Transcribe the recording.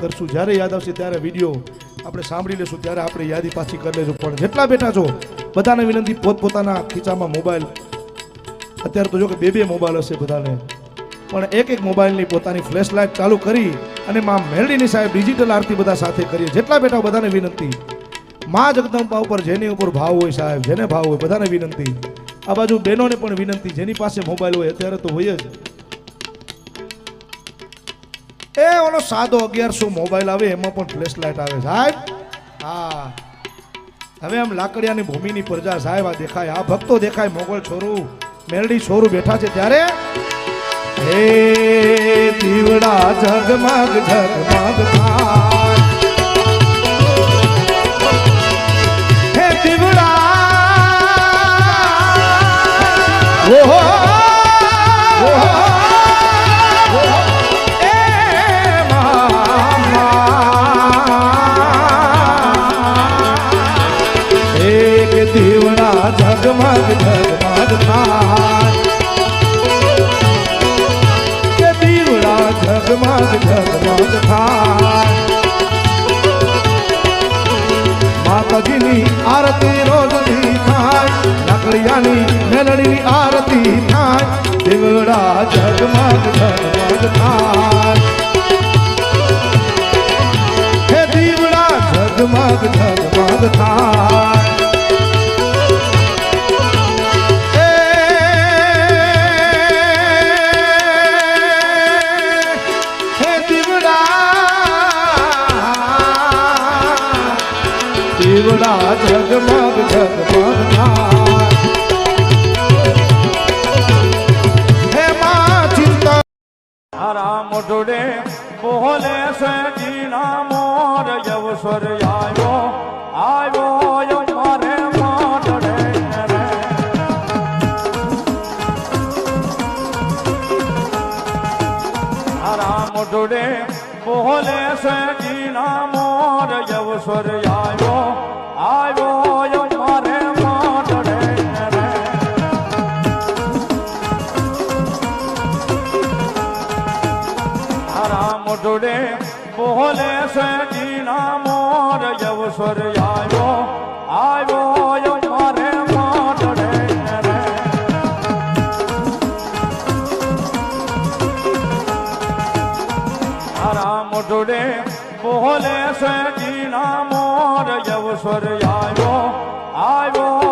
કરશું, જ્યારે યાદ આવશે ત્યારે વિડીયો આપણે સાંભળી લેશું, ત્યારે આપણે યાદી પાછી કરી લેશું. પણ જેટલા બેઠા છો બધાને વિનંતી, પોતપોતાના ખીચામાં મોબાઈલ, અત્યારે તો જો કે બે મોબાઈલ હશે બધાને, પણ એક મોબાઈલની પોતાની ફ્લેશ લાઇટ ચાલુ કરી અને માં મેલડીની સાહેબ ડિજિટલ આરતી બધા સાથે કરીએ. જેટલા બેઠા બધાને વિનંતી, માં જગદંબા ઉપર જેની ઉપર ભાવ હોય સાહેબ, જેને ભાવ હોય બધાને વિનંતી. આ બાજુ બહેનોને પણ વિનંતી, જેની પાસે મોબાઈલ હોય, અત્યારે તો હોય જ, એ ઓલો સાદો 1100 મોબાઈલ આવે એમાં પણ ફ્લેશ લાઇટ આવે સાહેબ. હા, હવે આમ લાકડિયાની ભૂમિની પ્રજા સાહેબ આ દેખાય, આ ભક્તો દેખાય, મોગલ છોરું મેલડી છોરું બેઠા છે ત્યારે હે દીવડા ઝગમગ ઝગમગ થાય, હે દીવડા ઓહો દીવડા ઝગમગ ઝગમગ થાય, કે દીવડા ઝગમગ ઝગમગ થાય. માતાજીની આરતી રોજની થાય, લાકડિયાની મેલડીની આરતી થાય, દીવડા ઝગમગ ઝગમગ થાય, હે દીવડા ઝગમગ ઝગમગ થાય. દીવડા ઝગમગ ઝગમગ થાય, હે માં ચિંતા હારા મોઢડે બોલે છે જીના મોર, અવસર આવ્યો આવ્યો મારે મોઢડે રે. હારા મોઢડે બોલે છે જીના મોર, અવસર આવ્યો આવ્યો મારે મોઢડે રે. હારા મોઢડે બોલે છે જીના મોર, અવસર આવ્યો આવ્યો મારે મોઢડે રે. હારા મોઢડે બોલે છે જીના મોર, અવસર આવ્યો આવ્યો